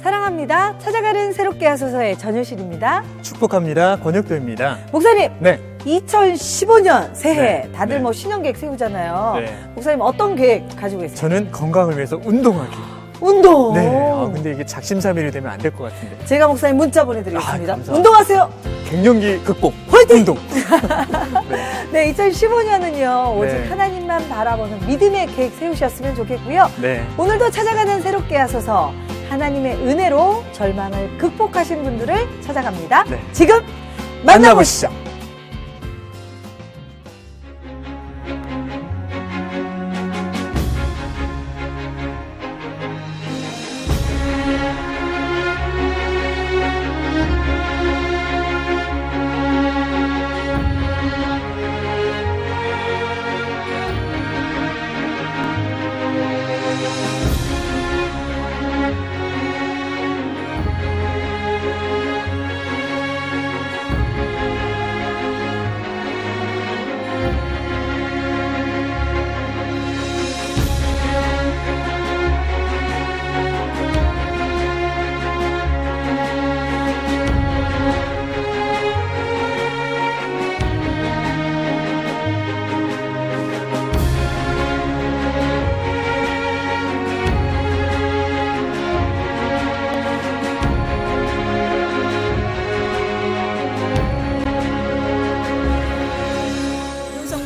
사랑합니다. 찾아가는 새롭게 하소서의 전효실입니다. 축복합니다. 권혁도입니다. 목사님, 네. 2015년 새해 네. 다들 네. 뭐 신년 계획 세우잖아요. 네. 목사님 어떤 계획 가지고 계세요? 저는 건강을 위해서 운동하기. 운동. 네. 근데 이게 작심삼일이 되면 안 될 것 같은데. 제가 목사님 문자 보내드리겠습니다. 감사합니다. 운동하세요. 갱년기 극복. 화이팅! 운동. 네, 2015년은요 오직 네. 하나님만 바라보는 믿음의 계획 세우셨으면 좋겠고요. 네. 오늘도 찾아가는 새롭게 하소서 하나님의 은혜로 절망을 극복하신 분들을 찾아갑니다. 네. 지금 만나보시죠.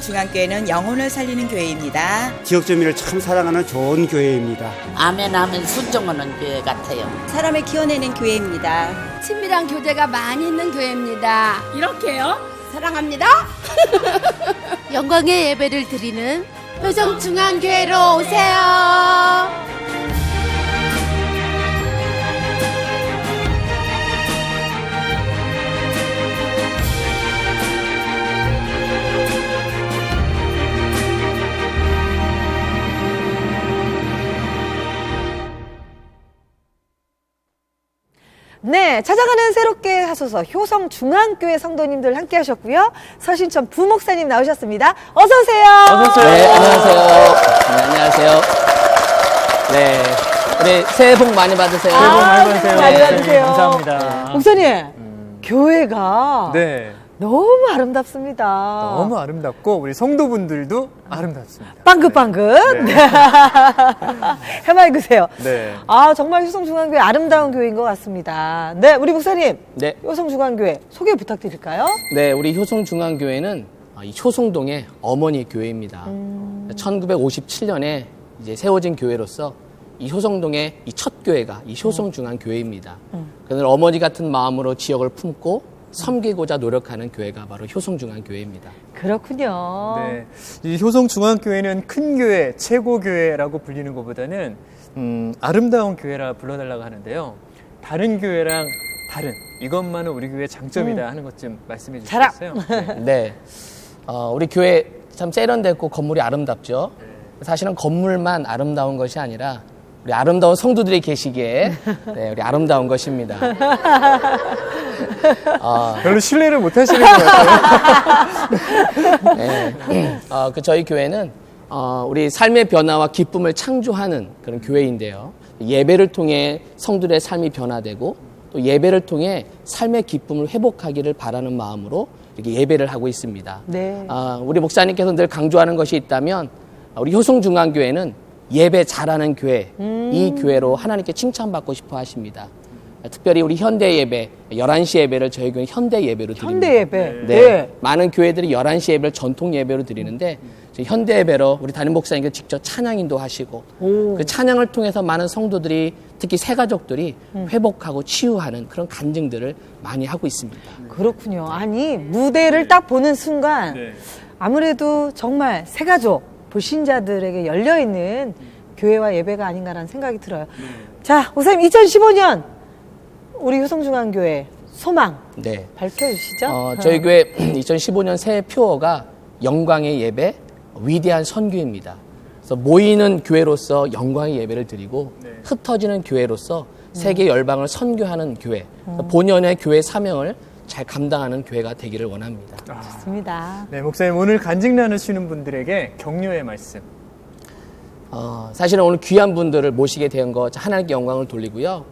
중앙교회는 영혼을 살리는 교회입니다. 지역 주민을 참 사랑하는 좋은 교회입니다. 아멘 아멘 순종하는 교회 같아요. 사람을 키워내는 교회입니다. 친밀한 교제가 많이 있는 교회입니다. 이렇게요? 사랑합니다. 영광의 예배를 드리는 효성중앙교회로 오세요. 네, 찾아가는 새롭게 하소서 효성중앙교회 성도님들 함께 하셨고요. 서신천 부목사님 나오셨습니다. 어서 오세요. 어서 오세요. 네, 안녕하세요. 네, 안녕하세요. 네, 우리 새해 복 많이 받으세요. 새해 복 많이 받으세요. 많이 네, 받으세요. 감사합니다. 목사님, 교회가 네. 너무 아름답습니다. 너무 아름답고 우리 성도분들도 아름답습니다. 빵긋빵긋. 네. 해맑으세요. 네. 아, 정말 효성중앙교회 아름다운 교회인 것 같습니다. 네, 우리 목사님. 네. 효성중앙교회 소개 부탁드릴까요? 네, 우리 효성중앙교회는 이 효성동의 어머니 교회입니다. 1957년에 이제 세워진 교회로서 이 효성동의 이 첫 교회가 이 효성중앙교회입니다. 그래서 어머니 같은 마음으로 지역을 품고 섬기고자 노력하는 교회가 바로 효성중앙교회입니다. 그렇군요. 네. 이 효성중앙교회는 큰 교회, 최고 교회라고 불리는 것보다는 아름다운 교회라 불러달라고 하는데요. 다른 교회랑 다른 이것만은 우리 교회의 장점이다 하는 것 좀 말씀해 주시겠어요? 네. 네, 우리 교회 참 세련됐고 건물이 아름답죠. 사실은 건물만 아름다운 것이 아니라 우리 아름다운 성도들이 계시기에 네, 우리 아름다운 것입니다. 별로 신뢰를 못 하시는 것 같아요. 네. 저희 교회는 우리 삶의 변화와 기쁨을 창조하는 그런 교회인데요. 예배를 통해 성도들의 삶이 변화되고 또 예배를 통해 삶의 기쁨을 회복하기를 바라는 마음으로 이렇게 예배를 하고 있습니다. 네. 우리 목사님께서 늘 강조하는 것이 있다면 우리 효성중앙교회는 예배 잘하는 교회, 이 교회로 하나님께 칭찬받고 싶어 하십니다. 특별히 우리 현대 예배, 11시 예배를 저희 교회는 현대 예배로 드립니다. 현대 예배. 네. 네. 많은 교회들이 11시 예배를 전통 예배로 드리는데 현대 예배로 우리 담임 목사님께 직접 찬양인도 하시고 그 찬양을 통해서 많은 성도들이 특히 새가족들이 회복하고 치유하는 그런 간증들을 많이 하고 있습니다. 그렇군요. 아니, 무대를 딱 보는 순간 네. 아무래도 정말 새가족, 불신자들에게 열려있는 교회와 예배가 아닌가라는 생각이 들어요. 자, 목사님 2015년 우리 효성중앙교회 소망 네. 밝혀주시죠. 저희 교회 2015년 새해 표어가 영광의 예배, 위대한 선교입니다. 그래서 모이는 교회로서 영광의 예배를 드리고 흩어지는 교회로서 세계 열방을 선교하는 교회, 본연의 교회 사명을 잘 감당하는 교회가 되기를 원합니다. 좋습니다. 네, 목사님 오늘 간증 나누시는 분들에게 격려의 말씀. 사실은 오늘 귀한 분들을 모시게 된 거 하나님께 영광을 돌리고요.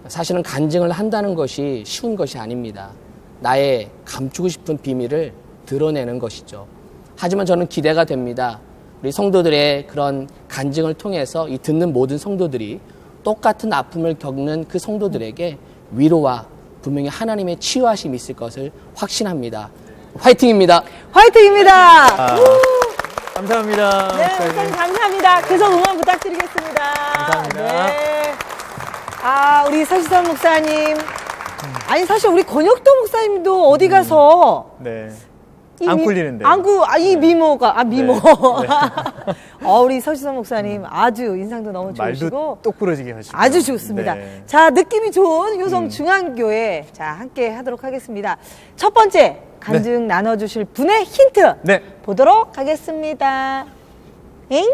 사실은 간증을 한다는 것이 쉬운 것이 아닙니다. 나의 감추고 싶은 비밀을 드러내는 것이죠. 하지만 저는 기대가 됩니다. 우리 성도들의 그런 간증을 통해서 이 듣는 모든 성도들이 똑같은 아픔을 겪는 그 성도들에게 위로와 분명히 하나님의 치유하심이 있을 것을 확신합니다. 화이팅입니다. 화이팅입니다. 아, 감사합니다. 네, 목사님 감사합니다. 계속 응원 부탁드리겠습니다. 감사합니다. 네. 아, 우리 서시선 목사님. 아니, 사실 우리 권혁도 목사님도 어디 가서 네. 이 안 미- 꿀리는데. 이 미모가, 미모. 네. 우리 서시선 목사님 아주 인상도 너무 좋으시고. 말도 똑부러지게 하시고. 아주 좋습니다. 네. 자, 느낌이 좋은 효성중앙교회. 자, 함께 하도록 하겠습니다. 첫 번째, 간증 나눠주실 분의 힌트. 네. 보도록 하겠습니다. 엥?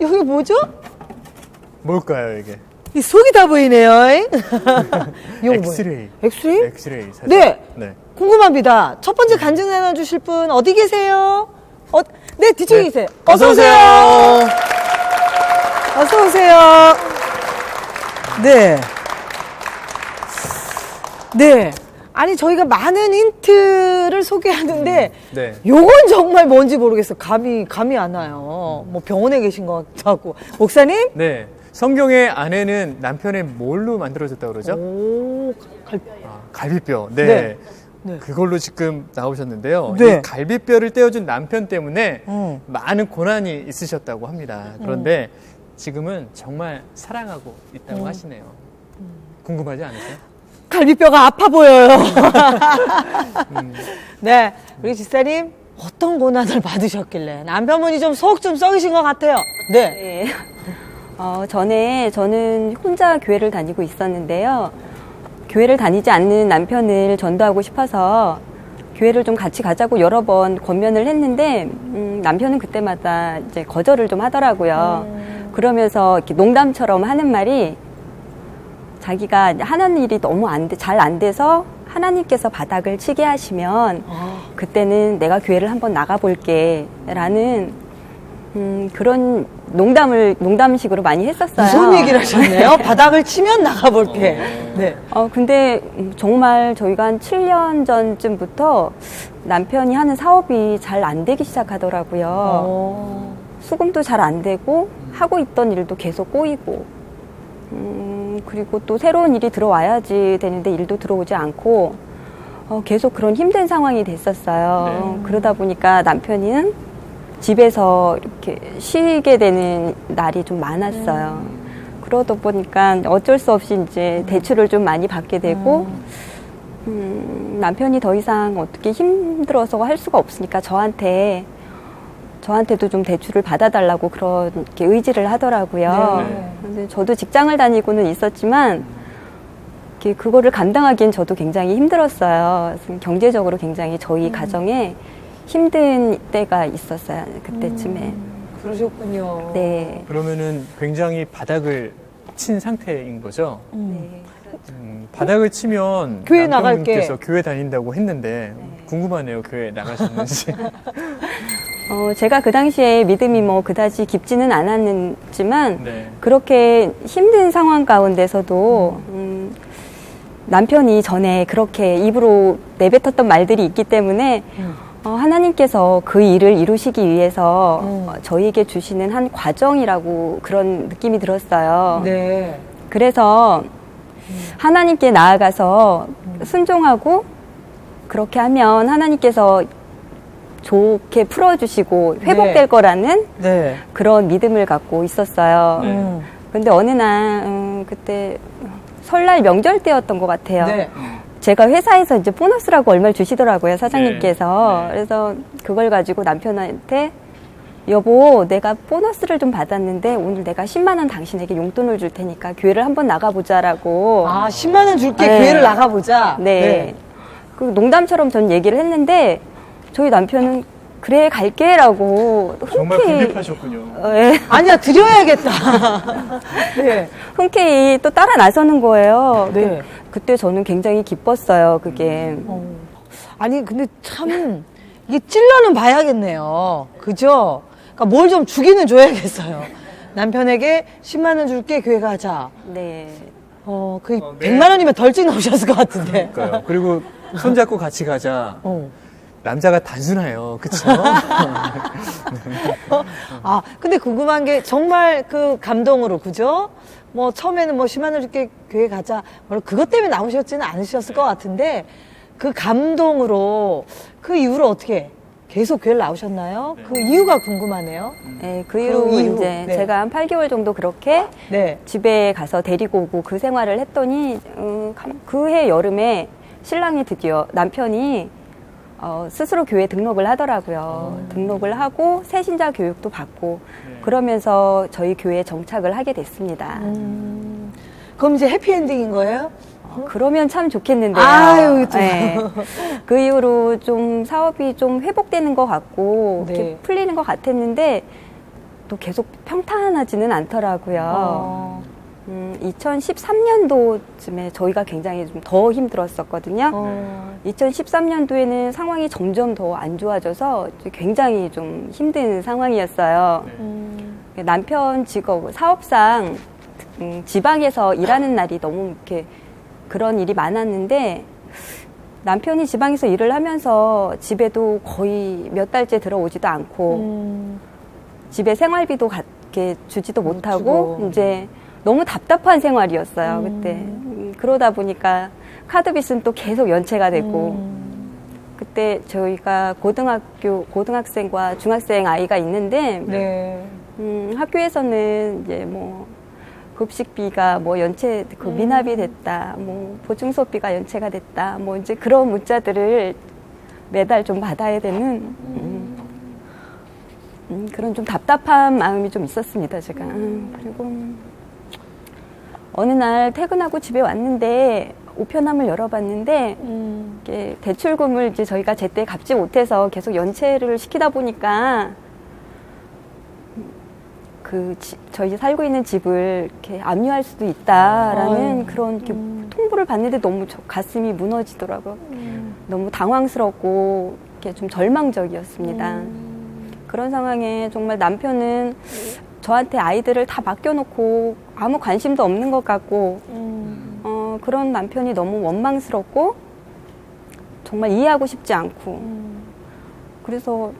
여기 뭐죠? 뭘까요, 이게? 이 속이 다 보이네요. 엥? 이거 뭐예요? 엑스레이. 엑스레이? 엑스레이 사진. 네. 네. 궁금합니다. 첫 번째 간증 나눠주실 분 어디 계세요? 네, 뒤쪽에 네. 계세요. 어서 오세요. 어서 오세요. 네. 네. 아니, 저희가 많은 힌트를 소개하는데, 네. 요건 정말 뭔지 모르겠어. 감이 안 와요. 뭐 병원에 계신 것 같기도 하고. 목사님? 네. 성경의 아내는 남편의 뭘로 만들어졌다고 그러죠? 오, 갈비뼈. 네. 네. 네. 그걸로 지금 나오셨는데요. 네. 이 갈비뼈를 떼어준 남편 때문에 음. 많은 고난이 있으셨다고 합니다. 그런데 지금은 정말 사랑하고 있다고 하시네요. 궁금하지 않으세요? 갈비뼈가 아파 보여요. 네. 우리 집사님, 어떤 고난을 받으셨길래? 남편분이 좀 속 좀 썩이신 것 같아요. 네. 네. 저는 혼자 교회를 다니고 있었는데요. 교회를 다니지 않는 남편을 전도하고 싶어서 교회를 좀 같이 가자고 여러 번 권면을 했는데, 남편은 그때마다 이제 거절을 좀 하더라고요. 그러면서 이렇게 농담처럼 하는 말이 자기가 하는 일이 너무 잘 안 돼서 하나님께서 바닥을 치게 하시면 그때는 내가 교회를 한번 나가볼게 라는 그런 농담식으로 많이 했었어요. 무슨 얘기를 하셨네요? 바닥을 치면 나가볼게. 네. 근데 정말 저희가 한 7년 전쯤부터 남편이 하는 사업이 잘 안 되기 시작하더라고요. 수금도 잘 안 되고 하고 있던 일도 계속 꼬이고 그리고 또 새로운 일이 들어와야지 되는데 일도 들어오지 않고 계속 그런 힘든 상황이 됐었어요. 그러다 보니까 남편은 집에서 이렇게 쉬게 되는 날이 좀 많았어요. 그러다 보니까 어쩔 수 없이 이제 대출을 좀 많이 받게 되고 남편이 더 이상 어떻게 힘들어서 할 수가 없으니까 저한테도 좀 대출을 받아달라고 그렇게 의지를 하더라고요. 네. 근데 저도 직장을 다니고는 있었지만 그거를 감당하기엔 저도 굉장히 힘들었어요. 그래서 경제적으로 굉장히 저희 가정에 힘든 때가 있었어요. 그때쯤에. 그러셨군요. 네. 그러면은 굉장히 바닥을 친 상태인 거죠? 네. 바닥을 치면 교회 남편분께서 나갈게. 교회 다닌다고 했는데 궁금하네요. 교회 나가셨는지. 제가 그 당시에 믿음이 뭐 그다지 깊지는 않았지만 네. 그렇게 힘든 상황 가운데서도 남편이 전에 그렇게 입으로 내뱉었던 말들이 있기 때문에 하나님께서 그 일을 이루시기 위해서 저희에게 주시는 한 과정이라고 그런 느낌이 들었어요. 네. 그래서 하나님께 나아가서 순종하고 그렇게 하면 하나님께서 좋게 풀어주시고 회복될 네. 거라는 네. 그런 믿음을 갖고 있었어요. 네. 근데 어느 날 그때 설날 명절 때였던 것 같아요. 네. 제가 회사에서 이제 보너스라고 얼마를 주시더라고요, 사장님께서. 네. 그래서 그걸 가지고 남편한테 여보, 내가 보너스를 좀 받았는데 오늘 내가 10만 원 당신에게 용돈을 줄 테니까 교회를 한번 나가보자라고. 10만 원 줄게. 네. 교회를 나가보자. 네. 그 농담처럼 전 얘기를 했는데 저희 남편은 그래 갈게라고 정말 흔쾌히 굴립하셨군요. 네. 아니야, 드려야겠다. 네. 흔쾌히 또 따라 나서는 거예요. 네. 그때 저는 굉장히 기뻤어요. 그게. 아니, 근데 참, 이게 찔러는 봐야겠네요. 그죠? 그러니까 뭘 좀 주기는 줘야겠어요. 남편에게 10만 원 줄게 교회 가자. 네. 그 100만 원이면 덜찍 나오셨을 것 같은데. 그러니까요. 그리고 손잡고 같이 가자. 남자가 단순해요. 그쵸? 근데 궁금한 게 정말 그 감동으로, 그죠? 뭐 처음에는 뭐 10만 원 줄게 교회 가자. 뭐 그것 때문에 나오셨지는 않으셨을 것 같은데 그 감동으로 그 이후로 어떻게 계속 교회를 나오셨나요? 그 이유가 궁금하네요. 네, 그 이후로 이후. 이제 네. 제가 한 8개월 정도 그렇게 네. 집에 가서 데리고 오고 그 생활을 했더니 그해 여름에 신랑이 드디어 남편이 스스로 교회 등록을 하더라고요. 등록을 하고 새신자 교육도 받고 그러면서 저희 교회에 정착을 하게 됐습니다. 그럼 이제 해피엔딩인 거예요? 그러면 참 좋겠는데요. 아유, 또. 네. 그 이후로 좀 사업이 좀 회복되는 것 같고 네. 이렇게 풀리는 것 같았는데 또 계속 평탄하지는 않더라고요. 2013년도쯤에 저희가 굉장히 좀 더 힘들었었거든요. 2013년도에는 상황이 점점 더 안 좋아져서 굉장히 좀 힘든 상황이었어요. 남편 직업, 사업상 지방에서 일하는 날이 너무 이렇게 그런 일이 많았는데 남편이 지방에서 일을 하면서 집에도 거의 몇 달째 들어오지도 않고 집에 생활비도 갖게 주지도 못하고 주고. 이제 너무 답답한 생활이었어요 그때. 그러다 보니까 카드빚은 또 계속 연체가 되고 그때 저희가 고등학생과 중학생 아이가 있는데 네. 학교에서는 이제 뭐 급식비가 뭐 연체 그 미납이 됐다, 뭐 보증 수업비가 연체가 됐다, 뭐 이제 그런 문자들을 매달 좀 받아야 되는 그런 좀 답답한 마음이 좀 있었습니다 제가. 그리고 어느 날 퇴근하고 집에 왔는데 우편함을 열어봤는데 이게 대출금을 이제 저희가 제때 갚지 못해서 계속 연체를 시키다 보니까 저희 살고 있는 집을 이렇게 압류할 수도 있다라는 그런 이렇게 통보를 받는데 너무 가슴이 무너지더라고요. 너무 당황스럽고 이렇게 좀 절망적이었습니다. 그런 상황에 정말 남편은 저한테 아이들을 다 맡겨놓고 아무 관심도 없는 것 같고 그런 남편이 너무 원망스럽고 정말 이해하고 싶지 않고 그래서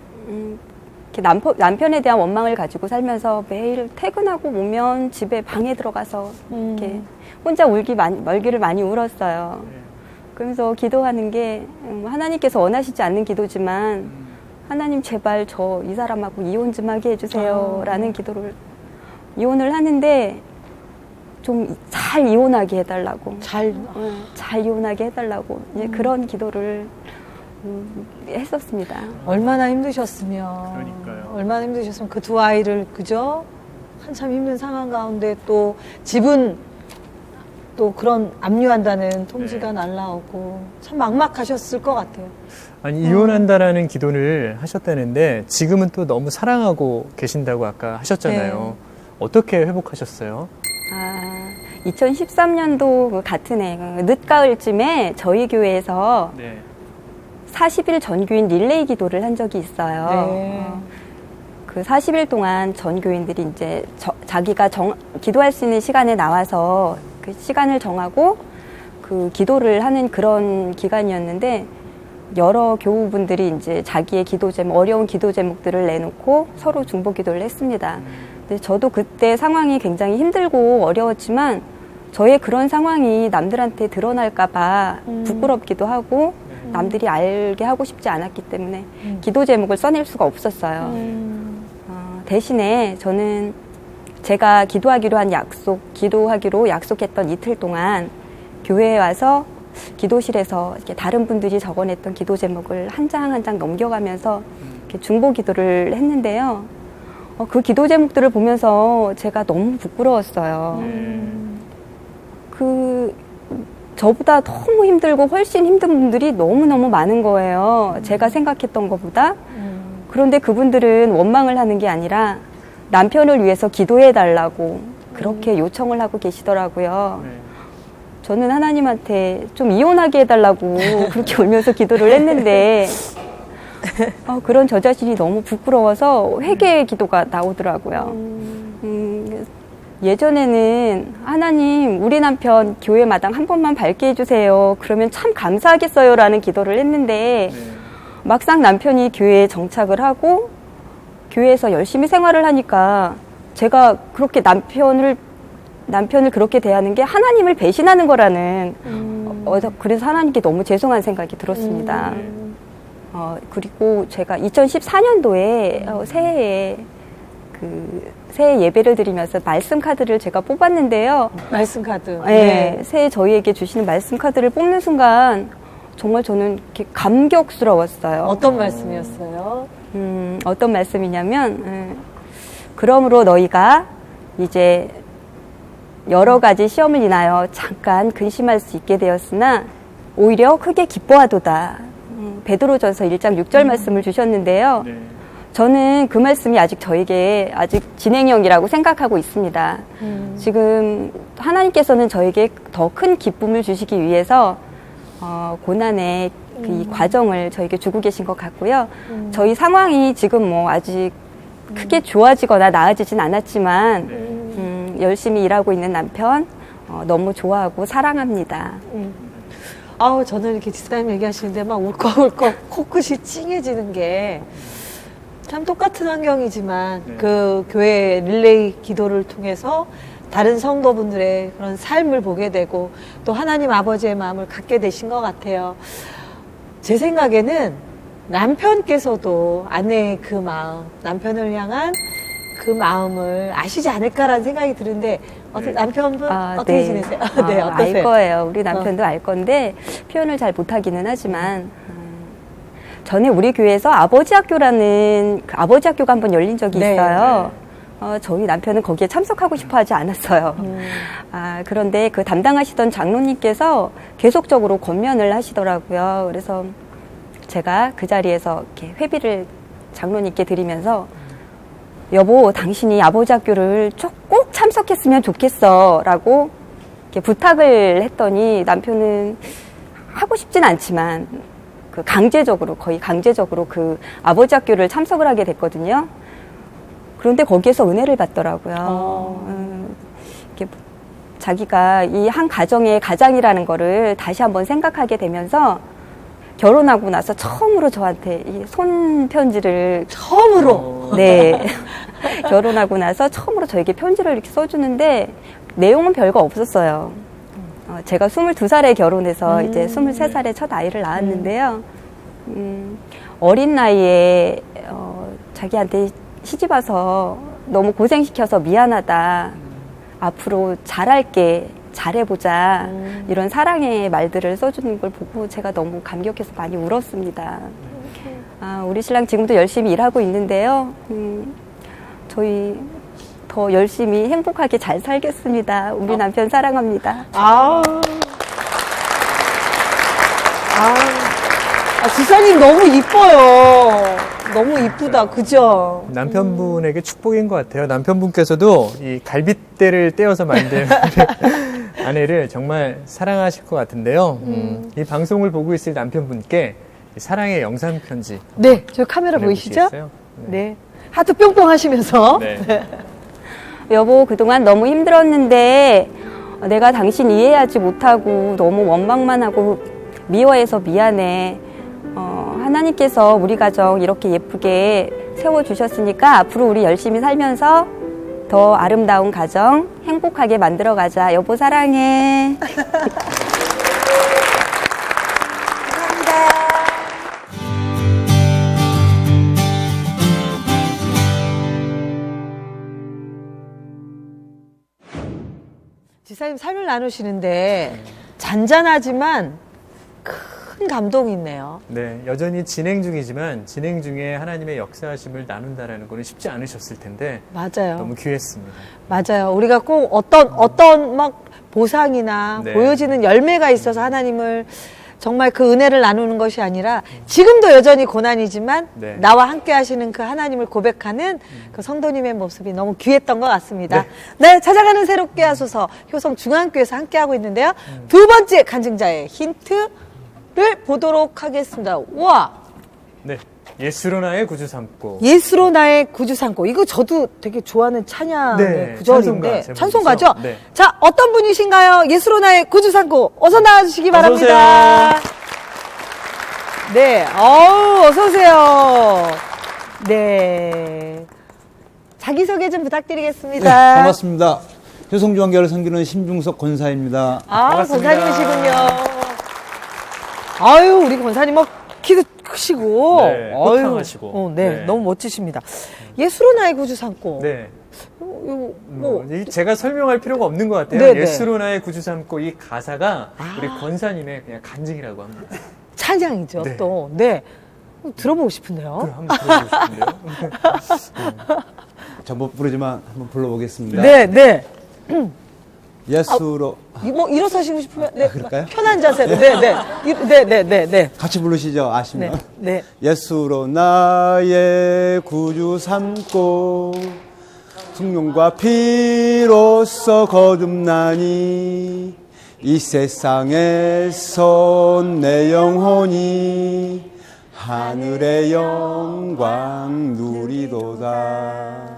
이렇게 남편에 대한 원망을 가지고 살면서 매일 퇴근하고 오면 집에 방에 들어가서 이렇게 혼자 멀기를 많이 울었어요. 그러면서 기도하는 게 하나님께서 원하시지 않는 기도지만 하나님 제발 저 이 사람하고 이혼 좀 하게 해주세요 라는 기도를 이혼을 하는데 좀 잘 이혼하게 해달라고 잘 이혼하게 해달라고 그런 기도를 했었습니다. 얼마나 힘드셨으면. 그러니까요. 얼마나 힘드셨으면 그 두 아이를, 그죠? 한참 힘든 상황 가운데 또 집은 또 그런 압류한다는 통지가 날라오고 참 막막하셨을 것 같아요. 아니, 이혼한다라는 기도를 하셨다는데 지금은 또 너무 사랑하고 계신다고 아까 하셨잖아요. 어떻게 회복하셨어요? 2013년도 같은 해 늦가을쯤에 저희 교회에서 40일 전교인 릴레이 기도를 한 적이 있어요. 네. 그 40일 동안 전교인들이 이제 자기가 기도할 수 있는 시간에 나와서 그 시간을 정하고 그 기도를 하는 그런 기간이었는데 여러 교우분들이 이제 자기의 기도 제목, 어려운 기도 제목들을 내놓고 서로 중보 기도를 했습니다. 근데 저도 그때 상황이 굉장히 힘들고 어려웠지만 저의 그런 상황이 남들한테 드러날까봐 부끄럽기도 하고 남들이 알게 하고 싶지 않았기 때문에 기도 제목을 써낼 수가 없었어요. 대신에 저는 제가 기도하기로 약속했던 이틀 동안 교회에 와서 기도실에서 이렇게 다른 분들이 적어냈던 기도 제목을 한 장 한 장 넘겨가면서 이렇게 중보 기도를 했는데요. 그 기도 제목들을 보면서 제가 너무 부끄러웠어요. 저보다 너무 힘들고 훨씬 힘든 분들이 너무너무 많은 거예요. 제가 생각했던 것보다. 그런데 그분들은 원망을 하는 게 아니라 남편을 위해서 기도해달라고 그렇게 요청을 하고 계시더라고요. 저는 하나님한테 좀 이혼하게 해달라고 그렇게 울면서 기도를 했는데 그런 저 자신이 너무 부끄러워서 회개의 기도가 나오더라고요. 예전에는 하나님 우리 남편 교회 마당 한 번만 밟게 해주세요. 그러면 참 감사하겠어요 라는 기도를 했는데 막상 남편이 교회에 정착을 하고 교회에서 열심히 생활을 하니까 제가 그렇게 남편을 그렇게 대하는 게 하나님을 배신하는 거라는 그래서 하나님께 너무 죄송한 생각이 들었습니다. 그리고 제가 2014년도에 새해에 새해 예배를 드리면서 말씀 카드를 제가 뽑았는데요. 말씀 카드. 네, 새해 저희에게 주시는 말씀 카드를 뽑는 순간 정말 저는 이렇게 감격스러웠어요. 어떤 말씀이었어요? 어떤 말씀이냐면 그러므로 너희가 이제 여러 가지 시험을 인하여 잠깐 근심할 수 있게 되었으나 오히려 크게 기뻐하도다. 베드로전서 1장 6절 말씀을 주셨는데요. 네. 저는 그 말씀이 아직 저에게 아직 진행형이라고 생각하고 있습니다. 지금 하나님께서는 저에게 더 큰 기쁨을 주시기 위해서 고난의 이 과정을 저에게 주고 계신 것 같고요. 저희 상황이 지금 뭐 아직 크게 좋아지거나 나아지진 않았지만 열심히 일하고 있는 남편 너무 좋아하고 사랑합니다. 아우, 저는 이렇게 지사님 얘기하시는데 막 울컥울컥 코끝이 찡해지는 게 참 똑같은 환경이지만 그 교회 릴레이 기도를 통해서 다른 성도분들의 그런 삶을 보게 되고 또 하나님 아버지의 마음을 갖게 되신 것 같아요. 제 생각에는 남편께서도 아내의 그 마음, 남편을 향한 그 마음을 아시지 않을까라는 생각이 드는데 남편분 어떻게 네. 지내세요? 네, 알 어떠세요? 거예요. 우리 남편도 알 건데 표현을 잘 못하기는 하지만 전에 우리 교회에서 아버지 학교라는 아버지 학교가 한번 열린 적이 네. 있어요. 저희 남편은 거기에 참석하고 싶어 하지 않았어요. 그런데 그 담당하시던 장로님께서 계속적으로 권면을 하시더라고요. 그래서 제가 그 자리에서 이렇게 회비를 장로님께 드리면서 여보, 당신이 아버지 학교를 꼭 참석했으면 좋겠어 라고 이렇게 부탁을 했더니 남편은 하고 싶진 않지만 거의 강제적으로 그 아버지 학교를 참석을 하게 됐거든요. 그런데 거기에서 은혜를 받더라고요. 이렇게 자기가 이 한 가정의 가장이라는 거를 다시 한번 생각하게 되면서 결혼하고 나서 처음으로 저한테 이 손편지를 처음으로? 네. 결혼하고 나서 처음으로 저에게 편지를 이렇게 써주는데 내용은 별거 없었어요. 제가 22살에 결혼해서 이제 23살에 첫 아이를 낳았는데요. 어린 나이에 자기한테 시집와서 너무 고생시켜서 미안하다. 앞으로 잘할게. 잘해보자. 이런 사랑의 말들을 써주는 걸 보고 제가 너무 감격해서 많이 울었습니다. 우리 신랑 지금도 열심히 일하고 있는데요. 저희 더 열심히 행복하게 잘 살겠습니다. 우리 남편 사랑합니다. 지사님 너무 이뻐요. 너무 이쁘다. 그죠? 남편분에게 축복인 것 같아요. 남편분께서도 이 갈빗대를 떼어서 만든 아내를 정말 사랑하실 것 같은데요. 이 방송을 보고 있을 남편분께 사랑의 영상 편지. 네, 저 카메라 보이시죠? 네. 하트 뿅뿅 하시면서. 네. 여보, 그동안 너무 힘들었는데 내가 당신 이해하지 못하고 너무 원망만 하고 미워해서 미안해. 하나님께서 우리 가정 이렇게 예쁘게 세워주셨으니까 앞으로 우리 열심히 살면서 더 아름다운 가정 행복하게 만들어가자. 여보 사랑해. 지사님 삶을 나누시는데 잔잔하지만 큰 감동이 있네요. 네, 여전히 진행 중이지만 진행 중에 하나님의 역사하심을 나눈다라는 거는 쉽지 않으셨을 텐데 맞아요. 너무 귀했습니다. 맞아요. 우리가 꼭 어떤 막 보상이나 네. 보여지는 열매가 있어서 하나님을 정말 그 은혜를 나누는 것이 아니라 지금도 여전히 고난이지만 네. 나와 함께 하시는 그 하나님을 고백하는 그 성도님의 모습이 너무 귀했던 것 같습니다. 네, 찾아가는 새롭게 하소서 효성 중앙교회에서 함께 하고 있는데요. 두 번째 간증자의 힌트를 보도록 하겠습니다. 우와! 네, 예수로 나의 구주 삼고. 예수로 나의 구주 삼고. 이거 저도 되게 좋아하는 찬양의 네, 구절인데. 찬송가 찬송가죠? 제목이죠? 네. 자, 어떤 분이신가요? 예수로 나의 구주 삼고. 어서 나와주시기 어서 바랍니다. 네, 어서오세요. 네. 자기소개 좀 부탁드리겠습니다. 네, 반갑습니다. 효성중앙교회를 섬기는 심중석 권사입니다. 아, 반갑습니다. 권사님이시군요. 아유, 우리 권사님 뭐 키도 크시고, 네, 호탕하시고. 네, 네. 너무 멋지십니다. 예수로 나의 구주 삼고. 네. 뭐, 제가 설명할 필요가 없는 것 같아요. 네, 네. 예수로 나의 구주 삼고 이 가사가 우리 권사님의 그냥 간증이라고 합니다. 찬양이죠, 네. 또. 네. 들어보고 싶은데요. 그럼 한번 들어보고 싶은데요. 전못 부르지만 한번 불러보겠습니다. 네, 네. 예수로 뭐 일어서시고 싶으면 네, 그럴까요? 편한 자세로. 네, 네. 네, 네, 네, 네. 같이 부르시죠. 아시면. 네. 네. 예수로 나의 구주 삼고 성령과 피로써 거듭나니 이 세상에서 내 영혼이 하늘의 영광 누리도다.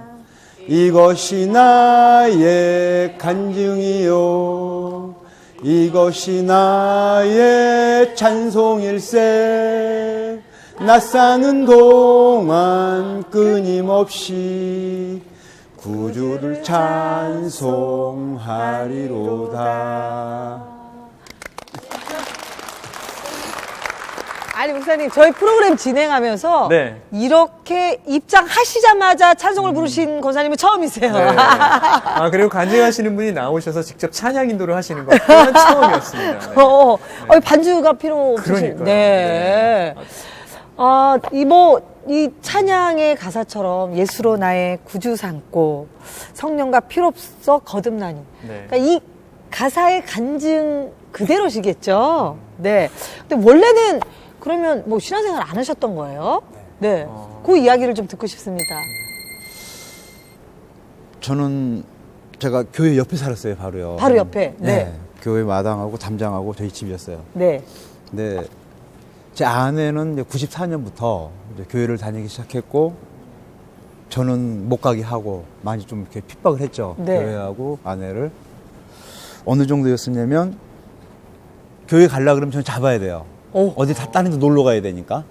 이것이 나의 간증이요 이것이 나의 찬송일세. 나 사는 동안 끊임없이 구주를 찬송하리로다. 아니, 목사님, 저희 프로그램 진행하면서 네. 이렇게 입장하시자마자 찬송을 부르신 권사님은 처음이세요. 네. 아, 그리고 간증하시는 분이 나오셔서 직접 찬양 인도를 하시는 건 또한 처음이었습니다. 네. 반주가 필요 없으신. 그러니까요. 네. 이 찬양의 가사처럼 예수로 나의 구주 삼고 성령과 피로써 거듭나니. 네. 그러니까 이 가사의 간증 그대로시겠죠. 네. 근데 원래는 그러면 뭐 신앙생활 안 하셨던 거예요? 네. 그 이야기를 좀 듣고 싶습니다. 저는 제가 교회 옆에 살았어요, 바로요. 바로 옆에. 네. 교회 마당하고 담장하고 저희 집이었어요. 네. 근데 제 아내는 이제 94년부터 이제 교회를 다니기 시작했고 저는 못 가게 하고 많이 좀 이렇게 핍박을 했죠. 네. 교회하고 아내를. 어느 정도였었냐면 교회 가려고 그러면 저는 잡아야 돼요. 어디 다른 데 놀러 가야 되니까.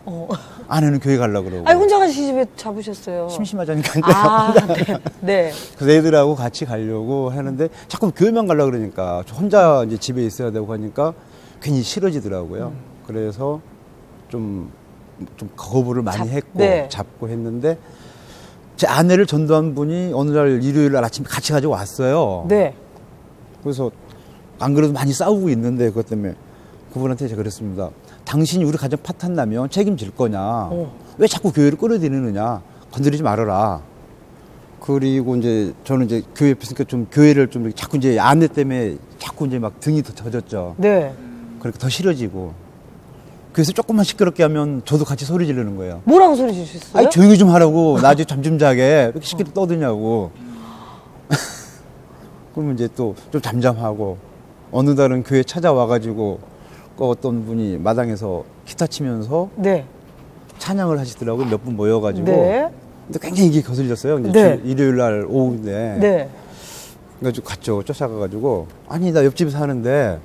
아내는 교회 가려고 그러고. 아니, 혼자 가시 집에 잡으셨어요. 심심하자니까. 네. 네. 그래서 애들하고 같이 가려고 하는데 자꾸 교회만 가려고 그러니까 저 혼자 이제 집에 있어야 되고 하니까 괜히 싫어지더라고요. 그래서 좀 거부를 많이 했고 네. 잡고 했는데 제 아내를 전도한 분이 어느 날 일요일 날 아침에 같이 가지고 왔어요. 네. 그래서 안 그래도 많이 싸우고 있는데 그것 때문에 그분한테 제가 그랬습니다. 당신이 우리 가정 파탄 나면 책임질 거냐? 왜 자꾸 교회를 끌어들이느냐? 건드리지 말아라. 그리고 이제 저는 이제 교회 옆에 있으니까 좀 교회를 좀 자꾸 이제 아내 때문에 자꾸 이제 막 등이 더 젖었죠. 네. 그러니까 더 싫어지고. 그래서 조금만 시끄럽게 하면 저도 같이 소리 지르는 거예요. 뭐라고 소리 지르셨어요? 아니 조용히 좀 하라고. 나중에 잠 좀 자게. 왜 이렇게 시끄럽게 떠드냐고. 그러면 이제 또 좀 잠잠하고 어느 날은 교회 찾아와가지고 그 어떤 분이 마당에서 기타 치면서 네. 찬양을 하시더라고요. 몇 분 모여가지고. 네. 근데 굉장히 이게 거슬렸어요. 이제 네. 일요일 날 오후인데. 네. 그래가지고 갔죠. 쫓아가가지고. 아니, 나 옆집에 사는데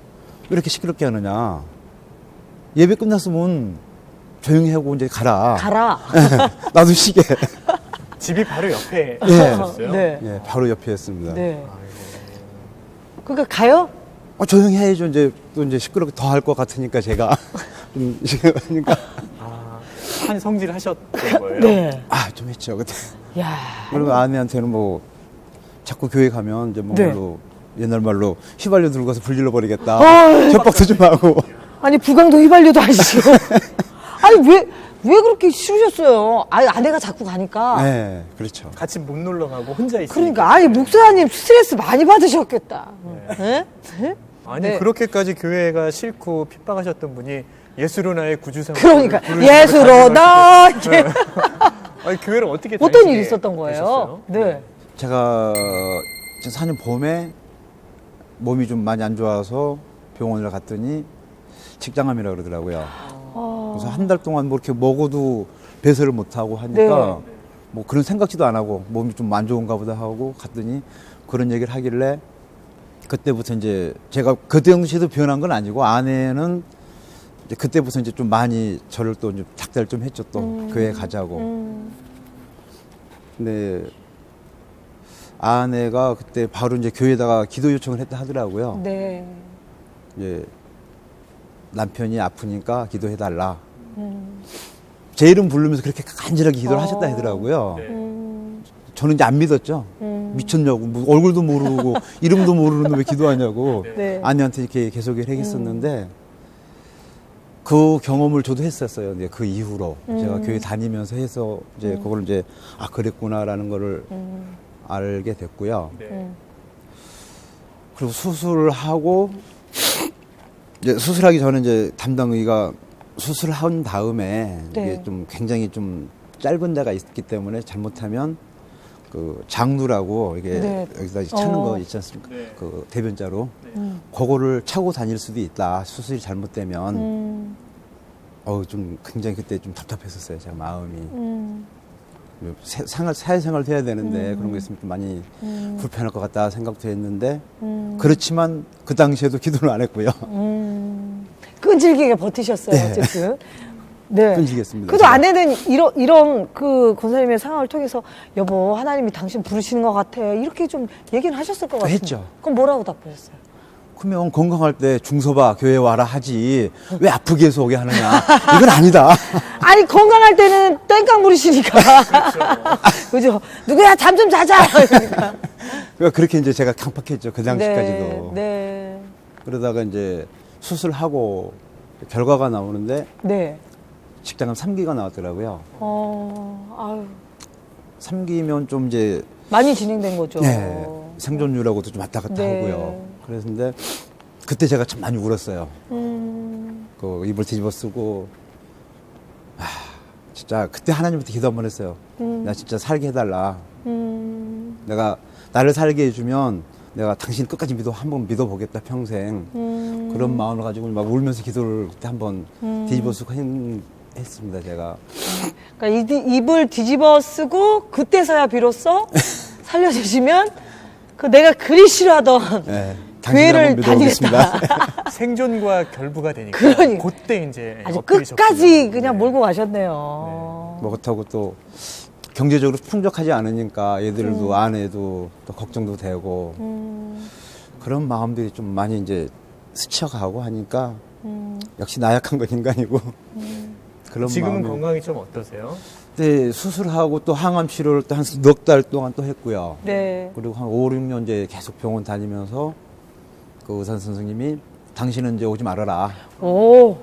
왜 이렇게 시끄럽게 하느냐. 예배 끝났으면 조용히 하고 이제 가라. 가라. 나도 쉬게. 집이 바로 옆에 예. 있었어요. 네. 예, 바로 옆이었습니다. 네. 그러니까 가요? 조용히 해야죠. 이제 또 이제 시끄럽게 더 할 것 같으니까 제가. 좀 시끄러우니까. 한 성질 하셨던 거예요? 네. 좀 했죠. 그때. 야. 그리고 아내한테는 뭐 자꾸 교회 가면 이제 뭔가로 옛날 말로 휘발유 들고 가서 불질러 버리겠다. 협박도 좀 하고. 아니, 부강도 휘발유도 아니시고. 아니, 왜 그렇게 싫으셨어요? 아니, 아내가 자꾸 가니까. 네, 그렇죠. 같이 못 놀러 가고 혼자 있으니까. 그러니까, 아니, 목사님 스트레스 많이 받으셨겠다. 네? 네? 아니 네. 그렇게까지 교회가 싫고 핍박하셨던 분이 예수로 나의 구주상. 그러니까, 예수로 나. 네. 아니 교회를 어떻게 어떤 다니시게 일이 있었던 거예요? 되셨어요? 네. 제가 4년 봄에 몸이 좀 많이 안 좋아서 병원을 갔더니 직장암이라고 그러더라고요. 그래서 한 달 동안 뭐 이렇게 먹어도 배설을 못 하고 하니까 네. 뭐 그런 생각지도 안 하고 몸이 좀 안 좋은가 보다 하고 갔더니 그런 얘기를 하길래 그때부터 이제 제가 그 당시에도 변한 건 아니고 아내는 이제 그때부터 이제 좀 많이 저를 또 좀 닥달 좀 했죠. 또 교회 가자고. 근데 아내가 그때 바로 이제 교회에다가 기도 요청을 했다 하더라고요. 네. 이제 남편이 아프니까 기도해달라. 제 이름 부르면서 그렇게 간절하게 기도를 하셨다 하더라고요. 저는 이제 안 믿었죠. 미쳤냐고. 뭐 얼굴도 모르고 이름도 모르는데 왜 기도하냐고. 네. 아내한테 이렇게 계속 얘기했었는데 그 경험을 저도 했었어요. 이제 그 이후로 제가 교회 다니면서 해서 이제 그걸 이제 아 그랬구나라는 거를 알게 됐고요. 네. 그리고 수술을 하고 이제 수술하기 전에 이제 담당 의가 수술을 한 다음에 네. 이게 좀 굉장히 좀 짧은 데가 있기 때문에 잘못하면 그 장누라고 이게 네. 여기다 차는 거 있지 않습니까? 네. 그 대변자로 그거를 차고 다닐 수도 있다. 수술이 잘못되면 좀 굉장히 그때 좀 답답했었어요. 제가 마음이 사회생활도 해야 되는데 그런 거 있으면 좀 많이 불편할 것 같다 생각도 했는데 그렇지만 그 당시에도 기도를 안 했고요. 끈질기게 버티셨어요, 네. 어쨌든. 네. 끈질겼습니다. 그래도 아내는 이런 그 권사님의 상황을 통해서 여보, 하나님이 당신 부르시는 것 같아. 이렇게 좀 얘기는 하셨을 것 같아요. 했죠. 그럼 뭐라고 답하셨어요? 그러면 건강할 때 중서봐 교회 와라 하지 왜 아프게 해서 오게 하느냐. 이건 아니다. 아니, 건강할 때는 땡깡 부리시니까. 그죠? 누구야, 잠 좀 자자! 그러니까. 그렇게 이제 제가 강팍했죠. 그 당시까지도. 네. 네. 그러다가 이제 수술하고 결과가 나오는데 네. 직장암 3기가 나왔더라고요. 아유. 3기면 좀 이제 많이 진행된 거죠. 네, 생존율하고도 좀 왔다 갔다 네. 하고요. 그랬는데 그때 제가 참 많이 울었어요. 그 입을 뒤집어 쓰고 진짜 그때 하나님한테 기도 한번 했어요. 나 진짜 살게 해달라. 내가 나를 살게 해주면 내가 당신 끝까지 한번 믿어보겠다 평생. 그런 마음을 가지고 막 울면서 기도를 그때 한번 뒤집어 쓰고 했습니다. 제가. 그러니까 입을 뒤집어 쓰고 그때서야 비로소 살려주시면 그 내가 그리 싫어하던 네, 교회를 다니겠다. 생존과 결부가 되니까 그러니까. 그때 이제 아주 엎드리셨군요. 끝까지 그냥 네. 몰고 가셨네요. 뭐 그렇다고 또 경제적으로 풍족하지 않으니까 애들도 아내도 또 걱정도 되고 그런 마음들이 좀 많이 이제 스쳐가고 하니까 역시 나약한 건 인간이고 그런 지금은 마음이. 건강이 좀 어떠세요? 네, 수술하고 또 항암 치료를 또 한 넉 달 동안 또 했고요. 네. 그리고 한 5, 6년 이제 계속 병원 다니면서 그 의사 선생님이 당신은 이제 오지 말아라. 오.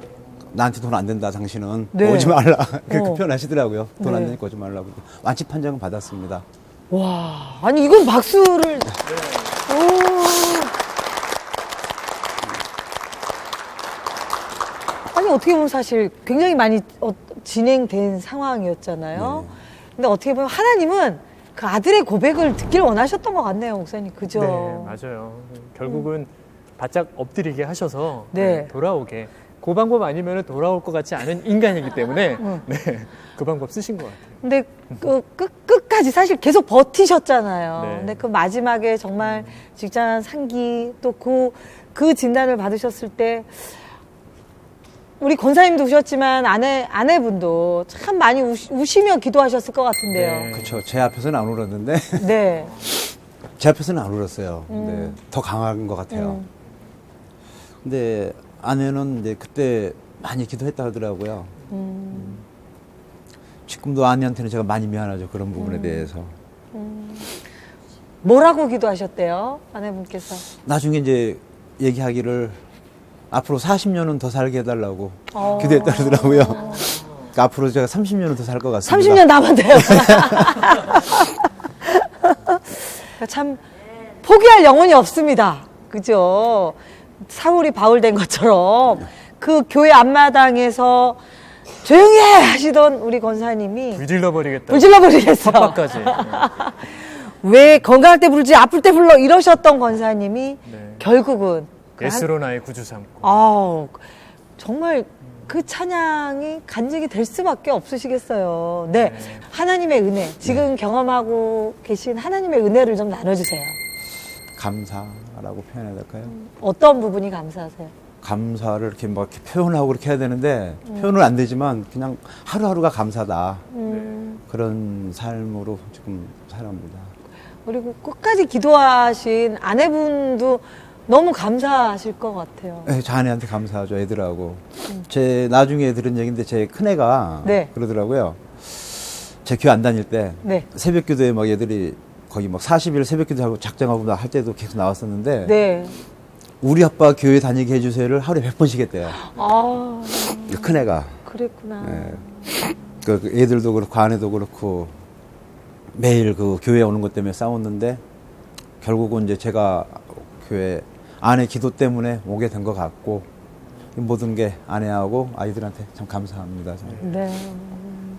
나한테 돈 안 된다, 당신은. 네. 오지 말라. 그렇게 표현하시더라고요. 돈 안 네. 되니까 오지 말라고. 완치 판정은 받았습니다. 와. 아니, 이건 박수를. 오. 아니, 어떻게 보면 사실 굉장히 많이 진행된 상황이었잖아요. 네. 근데 어떻게 보면 하나님은 그 아들의 고백을 듣길 원하셨던 것 같네요, 목사님. 그죠? 네, 맞아요. 결국은 바짝 엎드리게 하셔서 네. 돌아오게. 그 방법 아니면 돌아올 것 같지 않은 인간이기 때문에 네, 그 방법 쓰신 것 같아요. 근데 그 끝까지 사실 계속 버티셨잖아요. 네. 근데 그 마지막에 정말 직장 상기 또 그 진단을 받으셨을 때 우리 권사님도 우셨지만 아내분도 참 많이 우시며 기도하셨을 것 같은데요. 네. 그렇죠. 제 앞에서는 안 울었는데 네. 제 앞에서는 안 울었어요. 근데 더 강한 것 같아요. 근데 아내는 이제 그때 많이 기도했다 하더라고요. 지금도 아내한테는 제가 많이 미안하죠. 그런 부분에 대해서. 뭐라고 기도하셨대요, 아내분께서? 나중에 이제 얘기하기를 앞으로 40년은 더 살게 해달라고 기도했다 그러더라고요. 그러니까 앞으로 제가 30년은 더 살 것 같습니다. 30년 남았대요. 참 포기할 영혼이 없습니다. 그죠? 사울이 바울 된 것처럼 그 교회 앞마당에서 조용히 해! 하시던 우리 권사님이 불질러버리겠다. 불질러버리겠어. 섭박까지. 왜 건강할 때 부르지 아플 때 불러 이러셨던 권사님이 네. 결국은 예스로 나의 구주 삼고. 아우, 정말 그 찬양이 간직이 될 수밖에 없으시겠어요. 네. 하나님의 은혜, 지금 경험하고 계신 하나님의 은혜를 좀 나눠주세요. 감사라고 표현해야 될까요? 어떤 부분이 감사하세요? 감사를 이렇게 막 이렇게 표현하고 그렇게 해야 되는데 표현은 안 되지만 그냥 하루하루가 감사다. 그런 삶으로 지금 살아갑니다. 그리고 끝까지 기도하신 아내분도 너무 감사하실 것 같아요. 네, 저 아내한테 감사하죠, 애들하고. 제 나중에 들은 얘기인데 제 큰애가 네. 그러더라고요. 제 교회 안 다닐 때 네. 새벽 기도에 막 애들이 거의 막 40일 새벽 기도하고 작정하고 할 때도 계속 나왔었는데 네. 우리 아빠 교회 다니게 해주세요를 하루에 100번씩 했대요. 아, 큰애가. 그랬구나. 네. 그 애들도 그렇고 아내도 그렇고 매일 그 교회 오는 것 때문에 싸웠는데 결국은 이제 제가 교회 아내 기도 때문에 오게 된 것 같고 모든 게 아내하고 아이들한테 참 감사합니다. 저는. 네.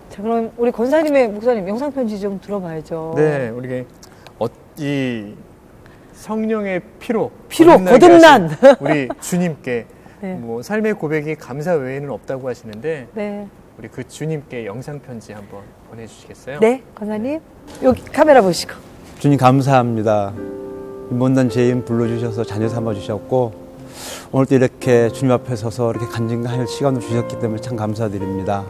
자, 그럼 우리 권사님의 목사님 영상 편지 좀 들어봐야죠. 네, 우리 이 성령의 피로 거듭난 하신 우리 주님께 네. 뭐 삶의 고백이 감사 외에는 없다고 하시는데 네. 우리 그 주님께 영상 편지 한번 보내주시겠어요? 네, 권사님 여기 카메라 보시고. 주님 감사합니다. 이 못난 죄인 불러주셔서 자녀 삼아주셨고 오늘 또 이렇게 주님 앞에 서서 이렇게 간증할 시간을 주셨기 때문에 참 감사드립니다.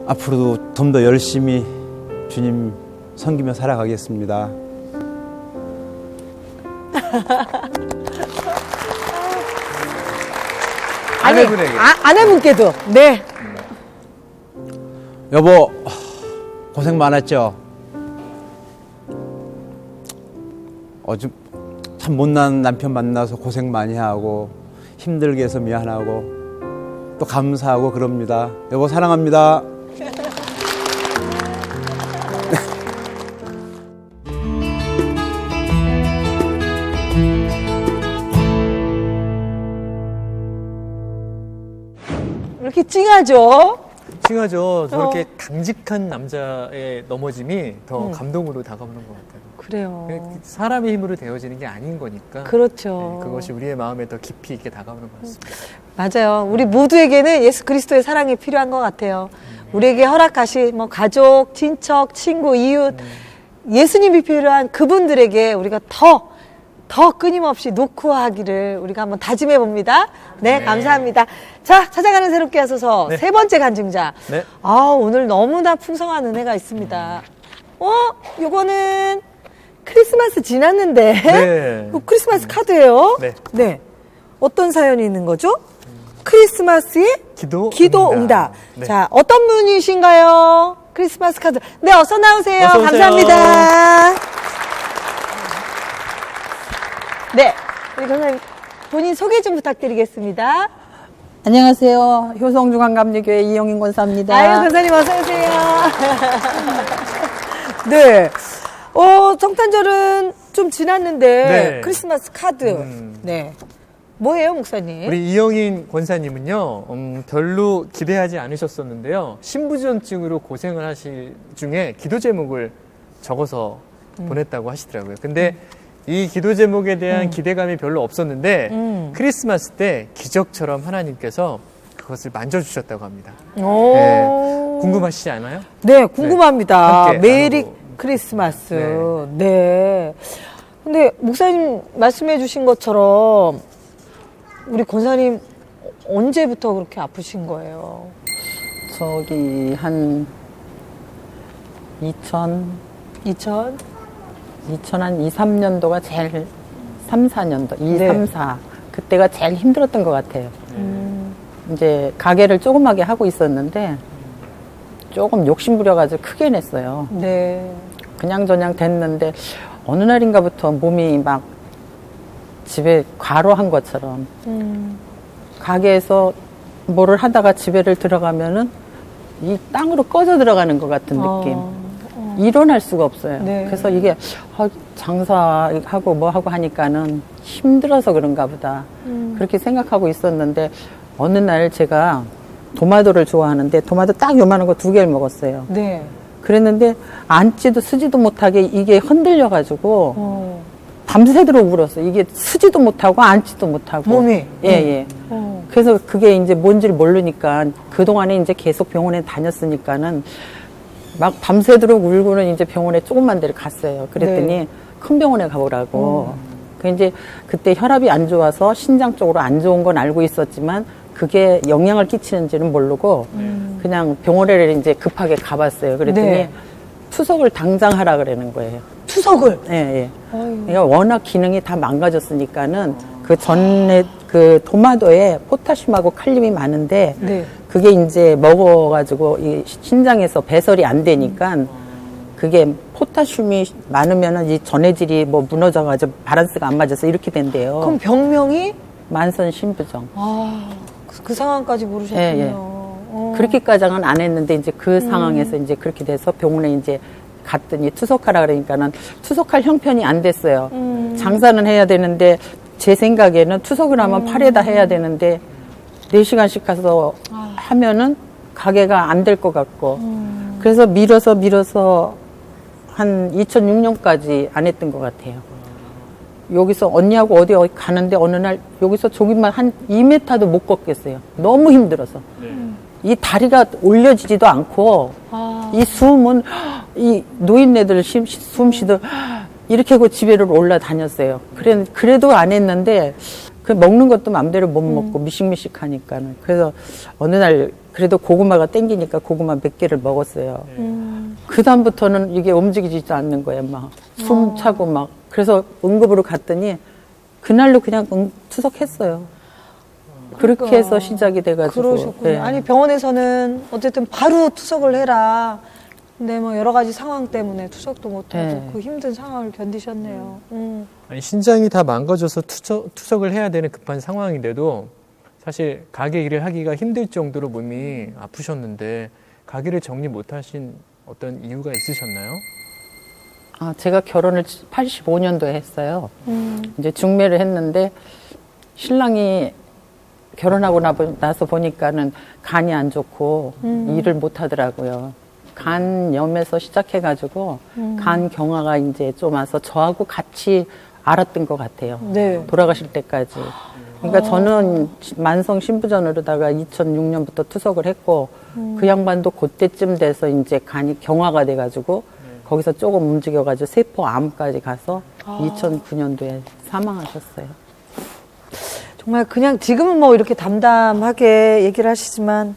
앞으로도 좀 더 열심히 주님 섬기며 살아가겠습니다. 아내분에게. 아내분께도. 네. 여보 고생 많았죠? 어제 참 못난 남편 만나서 고생 많이 하고 힘들게 해서 미안하고 또 감사하고 그럽니다. 여보 사랑합니다. 이렇게 찡하죠? 칭하죠. 저렇게 강직한 남자의 넘어짐이 더 감동으로 다가오는 것 같아요. 그래요. 사람의 힘으로 되어지는 게 아닌 거니까. 그렇죠. 네, 그것이 우리의 마음에 더 깊이 있게 다가오는 것 같습니다. 맞아요. 우리 모두에게는 예수 그리스도의 사랑이 필요한 것 같아요. 우리에게 허락하신 뭐 가족, 친척, 친구, 이웃, 예수님이 필요한 그분들에게 우리가 더 끊임없이 노크하기를 우리가 한번 다짐해 봅니다. 네, 감사합니다. 자, 찾아가는 새롭게 하소서 네. 세 번째 간증자. 네. 아, 오늘 너무나 풍성한 은혜가 있습니다. 요거는 크리스마스 지났는데. 네. 크리스마스 카드예요. 네. 네. 어떤 사연이 있는 거죠? 크리스마스의 기도 응답. 네. 자, 어떤 분이신가요? 크리스마스 카드. 네, 어서 나오세요. 어서 오세요. 감사합니다. 네. 우리 권사님, 본인 소개 좀 부탁드리겠습니다. 안녕하세요. 효성중앙감리교회 이영인 권사입니다. 아유, 권사님 어서오세요. 네. 성탄절은 좀 지났는데, 네. 크리스마스 카드. 네. 뭐예요, 목사님? 우리 이영인 권사님은요, 별로 기대하지 않으셨었는데요. 신부전증으로 고생을 하실 중에 기도 제목을 적어서 보냈다고 하시더라고요. 근데 이 기도 제목에 대한 기대감이 별로 없었는데 크리스마스 때 기적처럼 하나님께서 그것을 만져주셨다고 합니다. 오. 네. 궁금하시지 않아요? 네, 궁금합니다. 함께 메리 나누고. 크리스마스. 네. 근데 목사님 말씀해 주신 것처럼 우리 권사님 언제부터 그렇게 아프신 거예요? 저기 한 2000한 2, 3년도가 제일 3, 4년도, 2, 네. 3, 4 그때가 제일 힘들었던 것 같아요. 이제 가게를 조그맣게 하고 있었는데 조금 욕심부려가지고 크게 냈어요. 네. 그냥저냥 됐는데 어느 날인가부터 몸이 막 집에 과로한 것처럼 가게에서 뭐를 하다가 집에를 들어가면은 이 땅으로 꺼져 들어가는 것 같은 느낌. 일어날 수가 없어요. 네. 그래서 이게 장사하고 뭐 하고 하니까는 힘들어서 그런가 보다. 그렇게 생각하고 있었는데 어느 날 제가 도마도를 좋아하는데 도마도 딱 요만한 거 2개를 먹었어요. 네. 그랬는데 앉지도 쓰지도 못하게 이게 흔들려가지고 밤새도록 울었어요. 이게 쓰지도 못하고 앉지도 못하고. 몸이? 예, 예. 그래서 그게 이제 뭔지를 모르니까 그동안에 이제 계속 병원에 다녔으니까는 막 밤새도록 울고는 이제 병원에 조그만 데를 갔어요. 그랬더니 네. 큰 병원에 가보라고. 그 이제 그때 혈압이 안 좋아서 신장 쪽으로 안 좋은 건 알고 있었지만 그게 영향을 끼치는지는 모르고 그냥 병원에 이제 급하게 가봤어요. 그랬더니 네. 투석을 당장 하라 그러는 거예요. 투석을. 예, 예. 그러니까 워낙 기능이 다 망가졌으니까는 그 전에 그 토마토에 포타슘하고 칼륨이 많은데 네. 그게 이제 먹어가지고 이 신장에서 배설이 안 되니까 그게 포타슘이 많으면은 이 전해질이 뭐 무너져가지고 밸런스가 안 맞아서 이렇게 된대요. 그럼 병명이? 만선 신부종. 아, 그 상황까지 모르셨군요. 예, 예. 그렇게까지는 안 했는데 이제 그 상황에서 이제 그렇게 돼서 병원에 이제 갔더니 투석하라 그러니까는 투석할 형편이 안 됐어요. 장사는 해야 되는데 제 생각에는 투석을 하면 팔에다 해야 되는데 4시간씩 가서 하면은 가게가 안 될 것 같고 그래서 밀어서 한 2006년까지 안 했던 것 같아요. 여기서 언니하고 어디 가는데 어느 날 여기서 조금만 한 2m도 못 걷겠어요. 너무 힘들어서. 이 다리가 올려지지도 않고 이 숨은 이 노인네들 숨 쉬듯 이렇게 하고 집에를 올라다녔어요. 그래도 안 했는데 그 먹는 것도 맘대로 못 먹고 미식미식하니까는. 그래서 어느 날 그래도 고구마가 땡기니까 고구마 몇 개를 먹었어요. 그 다음부터는 이게 움직이지도 않는 거예요. 막 숨 차고 막. 그래서 응급으로 갔더니 그날로 그냥 투석했어요. 그렇게 해서 시작이 돼가지고. 그러셨군요. 네. 아니, 병원에서는 어쨌든 바로 투석을 해라. 근데 뭐 여러 가지 상황 때문에 투석도 못하고 네. 그 힘든 상황을 견디셨네요. 아니, 신장이 다 망가져서 투석을 해야 되는 급한 상황인데도 사실 가게 일을 하기가 힘들 정도로 몸이 아프셨는데 가게를 정리 못하신 어떤 이유가 있으셨나요? 아, 제가 결혼을 85년도에 했어요. 이제 중매를 했는데 신랑이 결혼하고 나서 보니까는 간이 안 좋고 일을 못 하더라고요. 간염에서 시작해가지고 간 경화가 이제 좀 와서 저하고 같이 알았던 것 같아요. 네. 돌아가실 때까지. 그러니까 저는 만성 신부전으로다가 2006년부터 투석을 했고 그 양반도 그때쯤 돼서 이제 간이 경화가 돼가지고 거기서 조금 움직여가지고 세포암까지 가서 2009년도에 사망하셨어요. 정말 그냥 지금은 뭐 이렇게 담담하게 얘기를 하시지만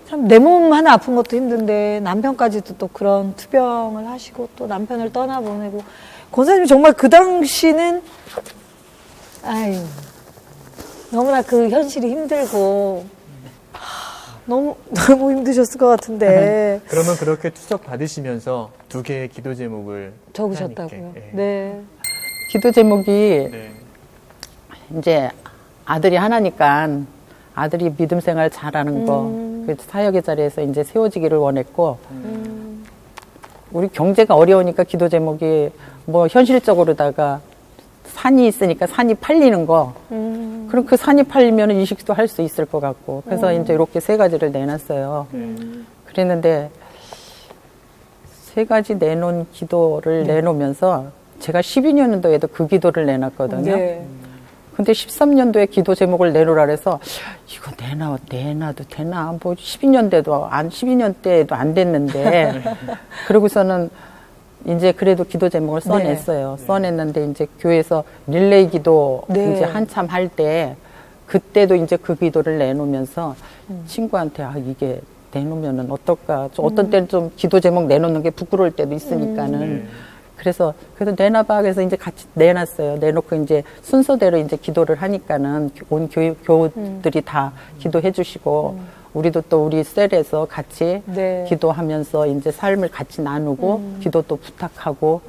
참 내 몸 하나 아픈 것도 힘든데 남편까지도 또 그런 투병을 하시고 또 남편을 떠나보내고 권사님 정말 그 당시는 아유 너무나 그 현실이 힘들고 너무 힘드셨을 것 같은데 그러면 그렇게 투석 받으시면서 2개의 기도 제목을 적으셨다고요? 하나님께, 예. 네. 기도 제목이 네. 이제 아들이 하나니까 아들이 믿음 생활 잘하는 거, 그 사역의 자리에서 이제 세워지기를 원했고, 우리 경제가 어려우니까 기도 제목이 뭐 현실적으로다가 산이 있으니까 산이 팔리는 거, 그럼 그 산이 팔리면 이식도 할 수 있을 것 같고, 그래서 이제 이렇게 3가지를 내놨어요. 그랬는데 3가지 내놓은 기도를 내놓으면서 제가 12년도에도 그 기도를 내놨거든요. 네. 근데 13년도에 기도 제목을 내놓으라 그래서 이거 내놔도 되나? 뭐 12년 때에도 안 됐는데 그러고서는 이제 그래도 기도 제목을 써냈어요. 써냈는데 이제 교회에서 릴레이 기도 네. 이제 한참 할 때 그때도 이제 그 기도를 내놓으면서 친구한테 이게 내놓으면은 어떨까? 좀 어떤 때는 좀 기도 제목 내놓는 게 부끄러울 때도 있으니까는. 그래서 내놔봐. 그래서 이제 같이 내놨어요. 내놓고 이제 순서대로 이제 기도를 하니까는 온 교우들이 다 기도해 주시고 우리도 또 우리 셀에서 같이 네. 기도하면서 이제 삶을 같이 나누고 기도도 부탁하고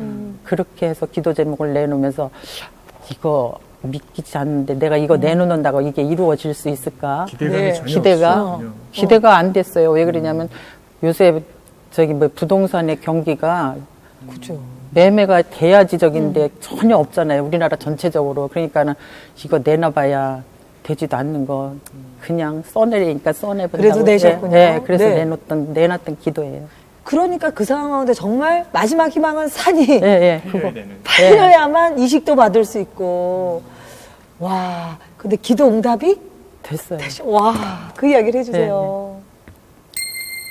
그렇게 해서 기도 제목을 내놓으면서 이거 믿기지 않는데 내가 이거 내놓는다고 이게 이루어질 수 있을까? 기대감이 전혀 기대가 안 됐어요. 왜 그러냐면 요새 뭐 부동산의 경기가 그죠. 매매가 돼야지적인데 전혀 없잖아요. 우리나라 전체적으로. 그러니까는 이거 내놔봐야 되지도 않는 거 그냥 써내리니까 써내본다고. 그래도 내셨군요. 네, 그래서 네. 내놨던 기도예요. 그러니까 그 상황인데 정말 마지막 희망은 산이 네, 그거. 팔려야만 이식도 받을 수 있고 와 근데 기도 응답이 됐어요. 와, 그 이야기를 해주세요.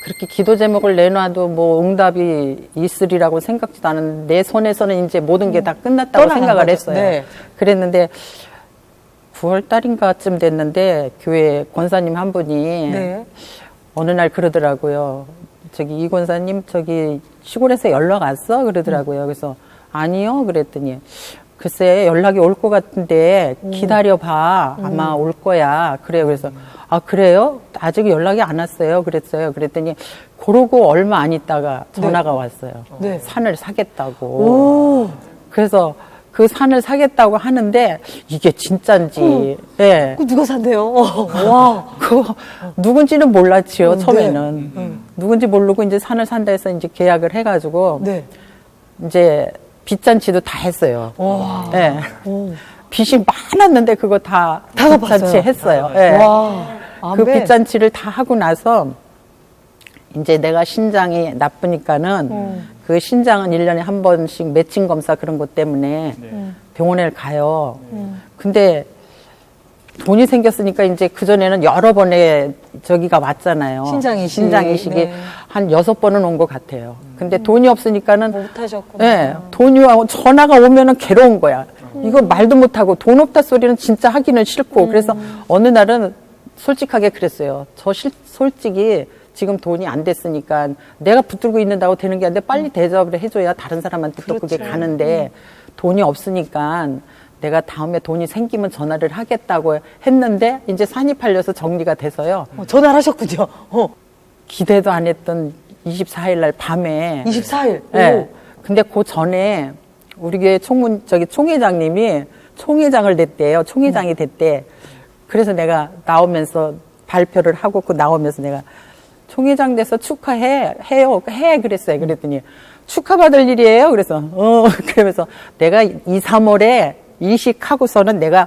그렇게 기도 제목을 내놔도 뭐 응답이 있으리라고 생각지도 않았는데 내 손에서는 이제 모든 게 다 끝났다고 떠나간 생각을 거죠. 했어요. 네. 그랬는데 9월 달인가쯤 됐는데 교회 권사님 한 분이 네. 어느 날 그러더라고요. 저기 이 권사님 저기 시골에서 연락 왔어? 그러더라고요. 그래서 아니요. 그랬더니 글쎄 연락이 올 것 같은데 기다려봐. 아마 올 거야. 그래요. 그래서 아 그래요? 아직 연락이 안 왔어요. 그랬어요. 그랬더니 그러고 얼마 안 있다가 전화가 왔어요. 네. 산을 사겠다고. 그래서 그 산을 사겠다고 하는데 이게 진짠지. 예. 그 누가 산대요? 와. 그거 누군지는 몰랐지요. 처음에는. 누군지 모르고 이제 산을 산다 해서 이제 계약을 해가지고 네. 이제 빚잔치도 다 했어요. 와. 예. 빚이 많았는데 그거 다 빚잔치 했어요. 예. 와. 그 아멘. 빚잔치를 다 하고 나서 이제 내가 신장이 나쁘니까는 그 신장은 1년에 한 번씩 매칭 검사 그런 것 때문에 병원에 가요. 근데 돈이 생겼으니까 이제 그전에는 여러 번의 저기가 왔잖아요. 신장이식이 네. 한 6번은 온 것 같아요. 근데 돈이 없으니까는 못 하셨구나. 네, 돈이 와 전화가 오면은 괴로운 거야. 이거 말도 못하고 돈 없다 소리는 진짜 하기는 싫고 그래서 어느 날은 솔직하게 그랬어요. 솔직히 지금 돈이 안 됐으니까 내가 붙들고 있는다고 되는 게 아닌데 빨리 대접을 해줘야 다른 사람한테 또 그게 가는데 돈이 없으니까 내가 다음에 돈이 생기면 전화를 하겠다고 했는데 이제 산이 팔려서 정리가 돼서요. 전화를 하셨군요. 기대도 안 했던 24일 날 밤에 24일. 네. 근데 그 전에 우리 교회 총회장님이 총회장을 됐대요. 총회장이 됐대. 그래서 내가 나오면서 발표를 하고 그 나오면서 내가 총회장 돼서 축하해 그랬어요. 그랬더니 축하받을 일이에요. 그래서 그러면서 내가 2, 3월에 이식하고서는 내가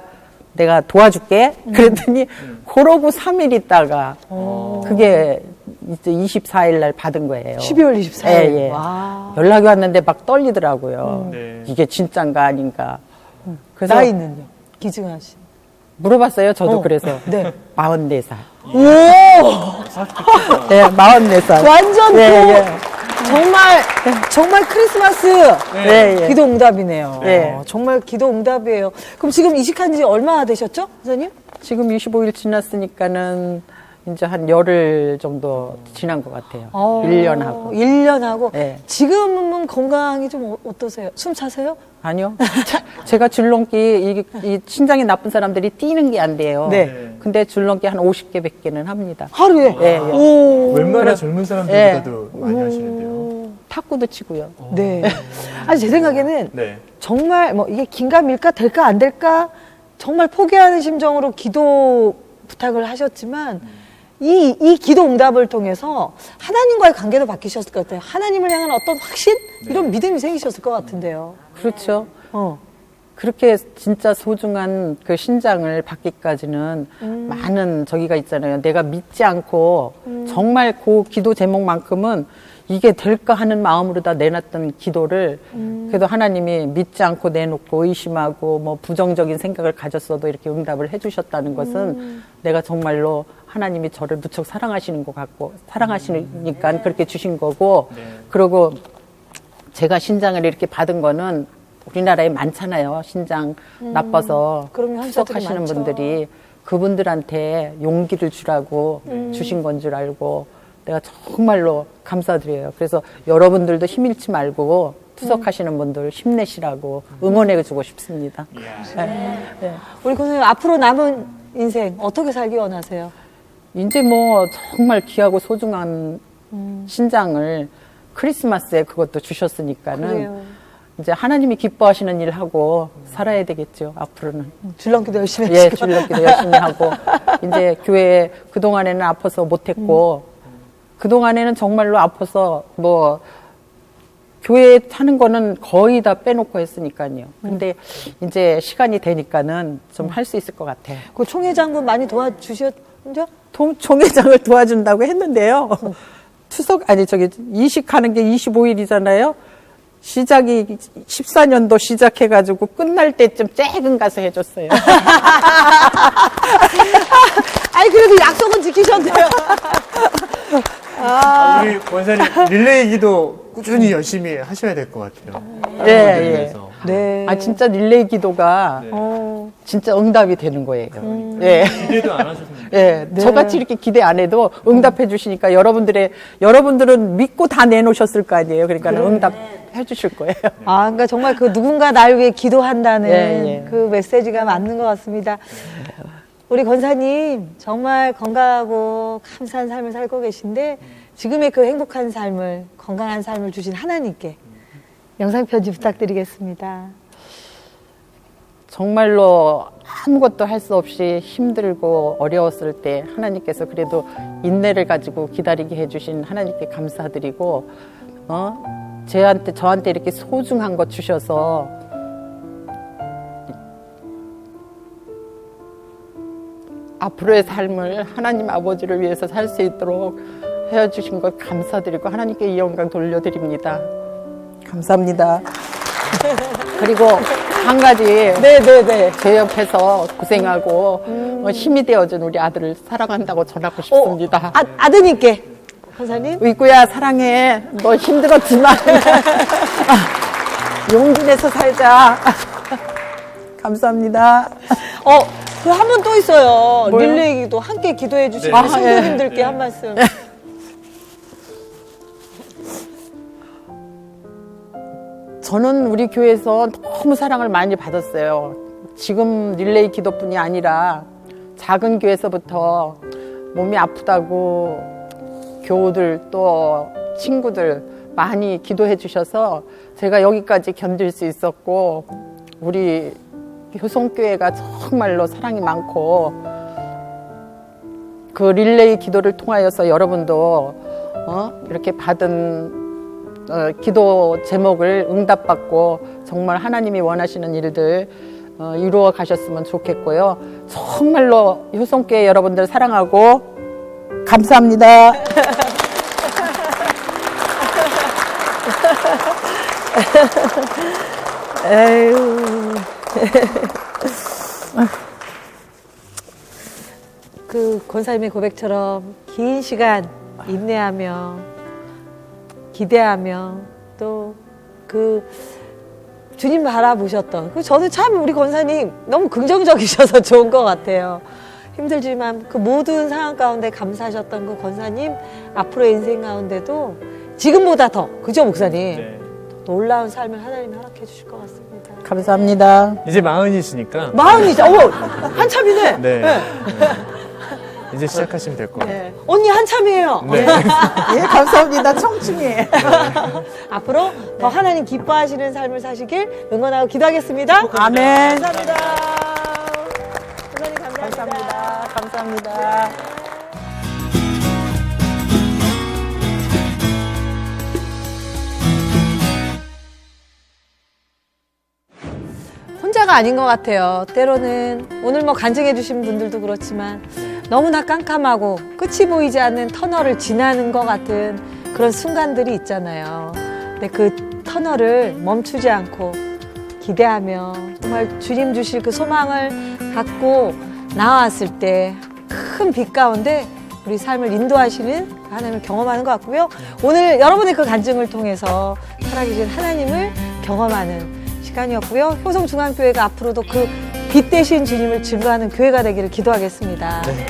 도와줄게. 그랬더니 그러고 3일 있다가 그게 이제 24일 날 받은 거예요. 12월 24일. 예, 예. 와. 연락이 왔는데 막 떨리더라고요. 네. 이게 진짠가 아닌가. 그래서 나이는요? 기증하신. 물어봤어요. 저도 그래서 네. 44살. 오! 네, 44살. 완전 예, 또 예. 정말 크리스마스 예, 예. 기도 응답이네요. 예. 정말 기도 응답이에요. 그럼 지금 이식한 지 얼마나 되셨죠, 선생님? 지금 25일 지났으니까는 이제 한 열흘 정도 지난 것 같아요. 1년 하고. 1년 하고. 예. 지금은 건강이 좀 어떠세요? 숨 차세요? 아니요. 제가 줄넘기, 이 신장이 나쁜 사람들이 뛰는 게 안 돼요. 네. 근데 줄넘기 한 50개, 100개는 합니다. 하루에? 예, 예. 오. 웬만한 젊은 사람들보다도 많이 하시는데요. 탁구도 치고요. 네. 아니, 제 생각에는 네. 정말 뭐 이게 긴가 밀까 될까 안 될까 정말 포기하는 심정으로 기도 부탁을 하셨지만 이 기도 응답을 통해서 하나님과의 관계도 바뀌셨을 것 같아요. 하나님을 향한 어떤 확신? 이런 믿음이 생기셨을 것 같은데요. 그렇죠. 그렇게 진짜 소중한 그 신장을 받기까지는 많은 저기가 있잖아요. 내가 믿지 않고 정말 그 기도 제목만큼은 이게 될까 하는 마음으로 다 내놨던 기도를 그래도 하나님이 믿지 않고 내놓고 의심하고 뭐 부정적인 생각을 가졌어도 이렇게 응답을 해주셨다는 것은 내가 정말로 하나님이 저를 무척 사랑하시는 것 같고 사랑하시니까 그렇게 주신 거고 그리고 제가 신장을 이렇게 받은 거는 우리나라에 많잖아요. 신장 나빠서 그럼요. 환자들이 투석하시는 많죠. 분들이 그분들한테 용기를 주라고 주신 건 줄 알고 내가 정말로 감사드려요. 그래서 여러분들도 힘 잃지 말고 투석하시는 분들 힘내시라고 응원해주고 싶습니다. 네. 우리 선생님 앞으로 남은 인생 어떻게 살기 원하세요? 이제 뭐 정말 귀하고 소중한 신장을 크리스마스에 그것도 주셨으니까는 그래요. 이제 하나님이 기뻐하시는 일 하고 살아야 되겠죠. 앞으로는. 줄넘기도 열심히 예, 하시고. 줄넘기도 열심히 하고 이제 교회 그동안에는 아파서 못했고 그동안에는 정말로 아파서 뭐 교회 하는 거는 거의 다 빼놓고 했으니까요. 근데 이제 시간이 되니까는 좀 할 수 있을 것 같아요. 그 총회장분 많이 도와주셨죠? 총회장을 도와준다고 했는데요. 이식하는 게 25일이잖아요. 시작이 14년도 시작해가지고 끝날 때쯤 쬐금 가서 해줬어요. 원사님 릴레이 기도 꾸준히 열심히 하셔야 될 것 같아요. 예, 예. 네. 아, 진짜 릴레이 기도가 진짜 응답이 되는 거예요. 예. 기대도 안 하셨나요? 예. 저같이 이렇게 기대 안 해도 응답해 주시니까 여러분들은 믿고 다 내놓으셨을 거 아니에요. 그러니까 응답해 주실 거예요. 아, 그러니까 정말 그 누군가 날 위해 기도한다는 예. 그 메시지가 맞는 것 같습니다. 우리 권사님 정말 건강하고 감사한 삶을 살고 계신데 지금의 그 행복한 삶을, 건강한 삶을 주신 하나님께 영상 편지 부탁드리겠습니다. 정말로 아무것도 할 수 없이 힘들고 어려웠을 때 하나님께서 그래도 인내를 가지고 기다리게 해주신 하나님께 감사드리고, 저한테 이렇게 소중한 것 주셔서 앞으로의 삶을 하나님 아버지를 위해서 살 수 있도록 해주신 것 감사드리고 하나님께 이 영광 돌려드립니다. 감사합니다. 그리고 한 가지 제 옆에서 고생하고 힘이 되어준 우리 아들을 사랑한다고 전하고 싶습니다. 아드님께 권사님. 의구야 사랑해. 너 힘들었지만 용기 내서 살자. 감사합니다. 그 한 분 또 있어요. 뭐요? 릴레이 기도 함께 기도해 주신 네. 성도님들께 한 말씀. 저는 우리 교회에서 너무 사랑을 많이 받았어요. 지금 릴레이 기도뿐이 아니라 작은 교회에서부터 몸이 아프다고 교우들 또 친구들 많이 기도해 주셔서 제가 여기까지 견딜 수 있었고, 우리 효성교회가 정말로 사랑이 많고 그 릴레이 기도를 통하여서 여러분도 이렇게 받은 기도 제목을 응답받고 정말 하나님이 원하시는 일들 이루어 가셨으면 좋겠고요. 정말로 효성교회 여러분들 사랑하고 감사합니다. 에휴. 그 권사님의 고백처럼 긴 시간 인내하며 기대하며 또 그 주님 바라보셨던 저는 참 우리 권사님 너무 긍정적이셔서 좋은 것 같아요. 힘들지만 그 모든 상황 가운데 감사하셨던 그 권사님 앞으로의 인생 가운데도 지금보다 더 그죠 목사님? 네. 놀라운 삶을 하나님이 허락해 주실 것 같습니다. 감사합니다. 이제 40이시니까. 마흔이죠. 한참이네. 네. 이제 시작하시면 될 것 같아요. 언니 한참이에요. 네. 예, 감사합니다. 청춘이에요. 앞으로 더 하나님 기뻐하시는 삶을 사시길 응원하고 기도하겠습니다. 아멘. 감사합니다. 하나님 감사합니다. 감사합니다. 혼자가 아닌 것 같아요. 때로는 오늘 뭐 간증해 주신 분들도 그렇지만 너무나 깜깜하고 끝이 보이지 않는 터널을 지나는 것 같은 그런 순간들이 있잖아요. 근데 그 터널을 멈추지 않고 기대하며 정말 주님 주실 그 소망을 갖고 나왔을 때 큰 빛 가운데 우리 삶을 인도하시는 하나님을 경험하는 것 같고요. 오늘 여러분의 그 간증을 통해서 살아계신 하나님을 경험하는 시간이었고요. 효성중앙교회가 앞으로도 그 빛 대신 주님을 증거하는 교회가 되기를 기도하겠습니다. 네.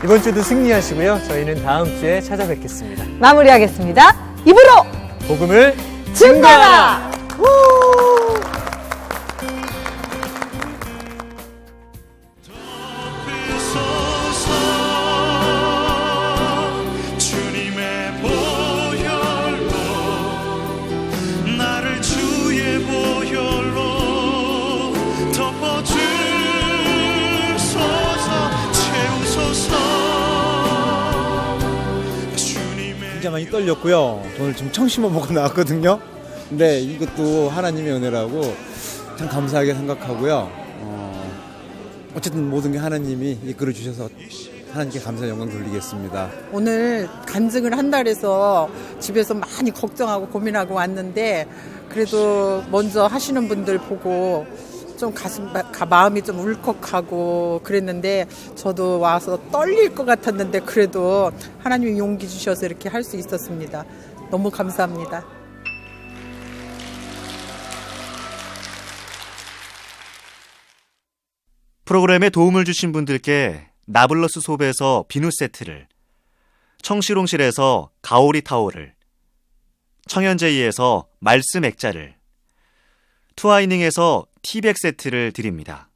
이번 주도 승리하시고요. 저희는 다음 주에 찾아뵙겠습니다. 마무리하겠습니다. 입으로 복음을 증거하라! 진짜 많이 떨렸고요. 오늘 좀 청심환 먹고 나왔거든요. 근데 이것도 하나님의 은혜라고 참 감사하게 생각하고요. 어쨌든 모든 게 하나님이 이끌어 주셔서 하나님께 감사 영광 돌리겠습니다. 오늘 간증을 한다 그래서 집에서 많이 걱정하고 고민하고 왔는데 그래도 먼저 하시는 분들 보고 좀 마음이 좀 울컥하고 그랬는데 저도 와서 떨릴 것 같았는데 그래도 하나님이 용기 주셔서 이렇게 할 수 있었습니다. 너무 감사합니다. 프로그램에 도움을 주신 분들께 나블러스 소배에서 비누 세트를, 청실홍실에서 가오리 타올을, 청현제이에서 말씀 액자를, 투아이닝에서 티백 세트를 드립니다.